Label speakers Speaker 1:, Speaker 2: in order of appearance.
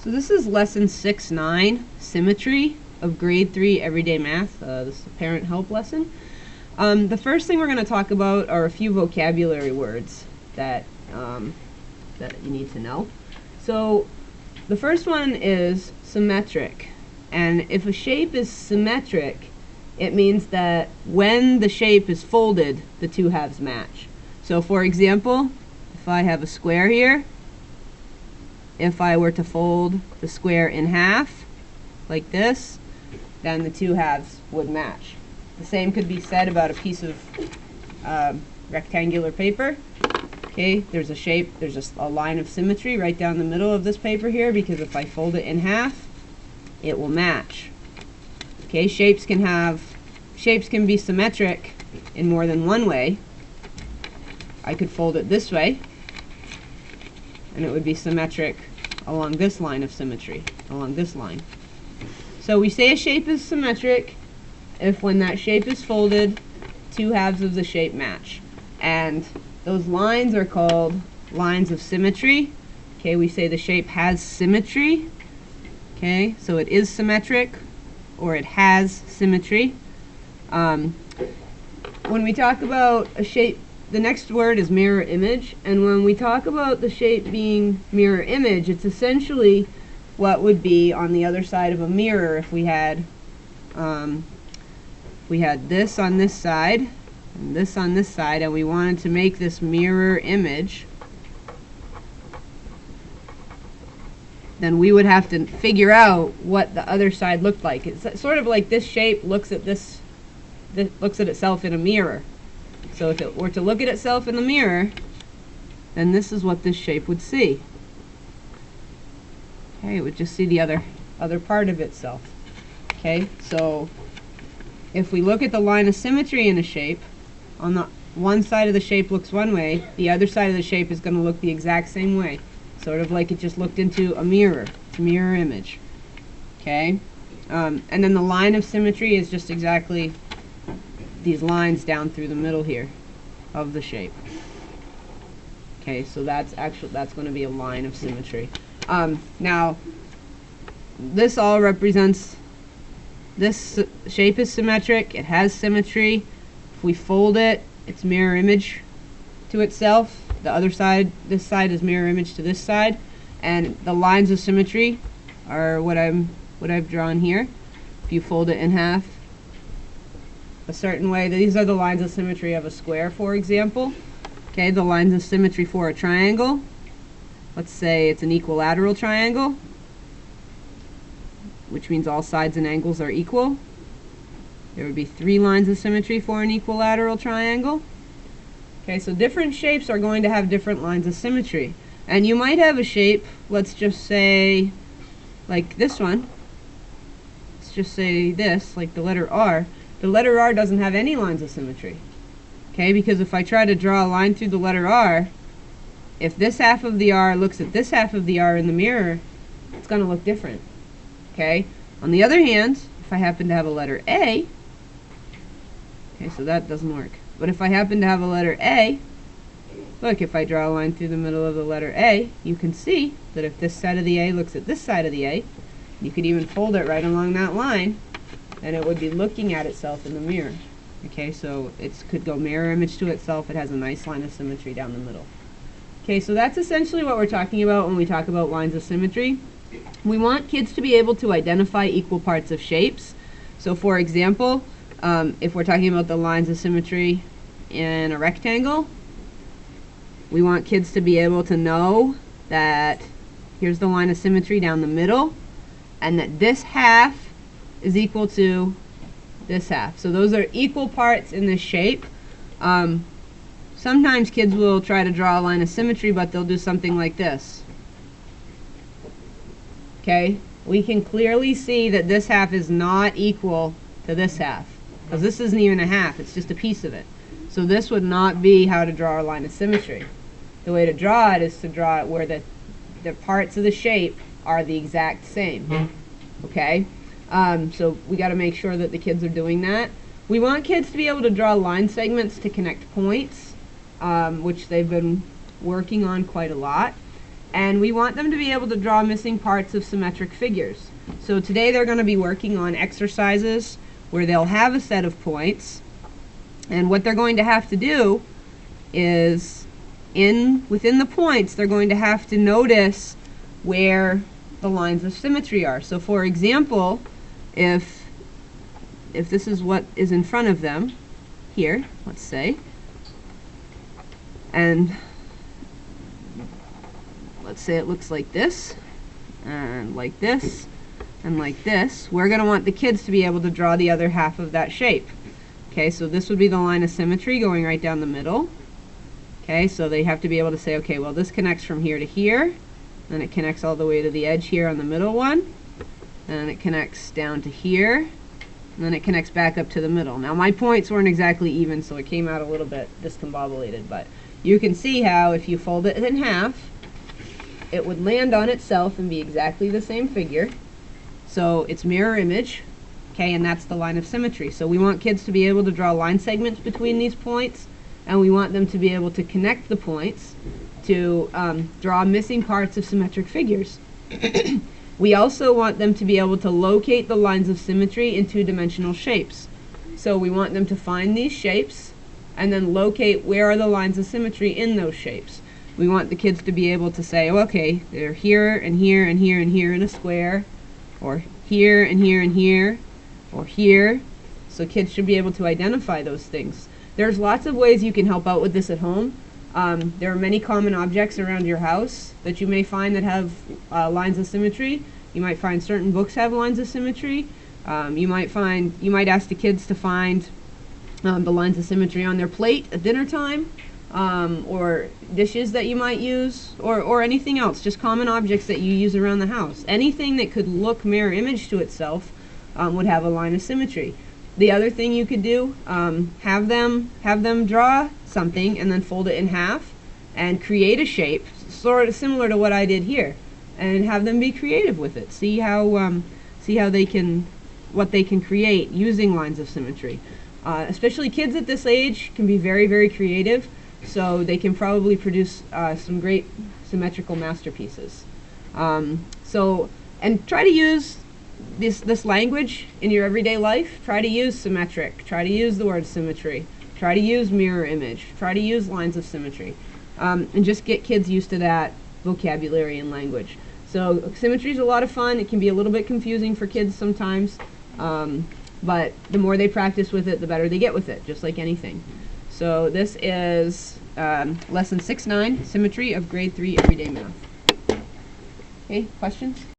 Speaker 1: So this is lesson 6-9, Symmetry of grade 3 everyday math. This is a parent help lesson. The first thing we're going to talk about are a few vocabulary words that you need to know. So the first one is symmetric. And if a shape is symmetric, it means that when the shape is folded, the two halves match. So for example, if I have a square here, if I were to fold the square in half, like this, then the two halves would match. The same could be said about a piece of rectangular paper. Okay, there's a shape, there's a line of symmetry right down the middle of this paper here, because if I fold it in half, it will match. Okay, shapes can be symmetric in more than one way. I could fold it this way, and it would be symmetric along this line of symmetry, along this line. So we say a shape is symmetric if when that shape is folded, two halves of the shape match. And those lines are called lines of symmetry. Okay, we say the shape has symmetry. Okay, so it is symmetric or it has symmetry. When we talk about a shape, the next word is mirror image, and when we talk about the shape being mirror image, it's essentially what would be on the other side of a mirror if we had this on this side and this on this side, and we wanted to make this mirror image. Then we would have to figure out what the other side looked like. It's sort of like this shape looks at looks at itself in a mirror. So if it were to look at itself in the mirror, then this is what this shape would see. Okay, it would just see the other part of itself. Okay, so if we look at the line of symmetry in a shape, on the one side of the shape looks one way, the other side of the shape is going to look the exact same way. Sort of like it just looked into a mirror. It's a mirror image. Okay, and then the line of symmetry is just exactly these lines down through the middle here of the shape. Okay, so that's going to be a line of symmetry. Now, this all represents, this shape is symmetric, it has symmetry. If we fold it, it's mirror image to itself. The other side, this side is mirror image to this side, and the lines of symmetry are what I've drawn here. If you fold it in half a certain way, these are the lines of symmetry of a square, for example. Okay, the lines of symmetry for a triangle. Let's say it's an equilateral triangle, which means all sides and angles are equal. There would be 3 lines of symmetry for an equilateral triangle. Okay, so different shapes are going to have different lines of symmetry. And you might have a shape, let's just say, like this one. Let's just say this, like the letter R. The letter R doesn't have any lines of symmetry. Okay, because if I try to draw a line through the letter R, if this half of the R looks at this half of the R in the mirror, it's going to look different. Okay, on the other hand, if I happen to have a letter A, okay, so that doesn't work. But if I happen to have a letter A, look, if I draw a line through the middle of the letter A, you can see that if this side of the A looks at this side of the A, you could even fold it right along that line, and it would be looking at itself in the mirror. Okay, so it could go mirror image to itself. It has a nice line of symmetry down the middle. Okay, so that's essentially what we're talking about when we talk about lines of symmetry. We want kids to be able to identify equal parts of shapes. So for example, if we're talking about the lines of symmetry in a rectangle, we want kids to be able to know that here's the line of symmetry down the middle, and that this half is equal to this half. So those are equal parts in this shape. Sometimes kids will try to draw a line of symmetry, but they'll do something like this. Okay, we can clearly see that this half is not equal to this half, because this isn't even a half, it's just a piece of it. So this would not be how to draw a line of symmetry. The way to draw it is to draw it where the parts of the shape are the exact same. Okay, so we got to make sure that the kids are doing that. We want kids to be able to draw line segments to connect points, which they've been working on quite a lot. And we want them to be able to draw missing parts of symmetric figures. So today they're going to be working on exercises where they'll have a set of points, and what they're going to have to do is within the points they're going to have to notice where the lines of symmetry are. So for example, if this is what is in front of them here, let's say, and let's say it looks like this, and like this, and like this, we're going to want the kids to be able to draw the other half of that shape. Okay, so this would be the line of symmetry going right down the middle. Okay, so they have to be able to say, okay, well, this connects from here to here, then it connects all the way to the edge here on the middle one, and it connects down to here, and then it connects back up to the middle. Now my points weren't exactly even, so it came out a little bit discombobulated, but you can see how if you fold it in half, it would land on itself and be exactly the same figure. So it's mirror image, okay, and that's the line of symmetry. So we want kids to be able to draw line segments between these points, and we want them to be able to connect the points to draw missing parts of symmetric figures. We also want them to be able to locate the lines of symmetry in two-dimensional shapes. So we want them to find these shapes and then locate where are the lines of symmetry in those shapes. We want the kids to be able to say, oh, okay, they're here and here and here and here in a square, or here and here and here, or here. So kids should be able to identify those things. There's lots of ways you can help out with this at home. There are many common objects around your house that you may find that have lines of symmetry. You might find certain books have lines of symmetry. You might ask the kids to find the lines of symmetry on their plate at dinner time, or dishes that you might use, or anything else, just common objects that you use around the house. Anything that could look mirror image to itself would have a line of symmetry. The other thing you could do, have them draw something and then fold it in half and create a shape sort of similar to what I did here, and have them be creative with it. See how what they can create using lines of symmetry. Especially kids at this age can be very, very creative, so they can probably produce some great symmetrical masterpieces. And try to use this language in your everyday life. Try to use symmetric. Try to use the word symmetry. Try to use mirror image. Try to use lines of symmetry. And just get kids used to that vocabulary and language. So symmetry is a lot of fun. It can be a little bit confusing for kids sometimes, but the more they practice with it, the better they get with it, just like anything. So this is lesson 6-9, Symmetry of grade 3 Everyday Math. Okay, questions?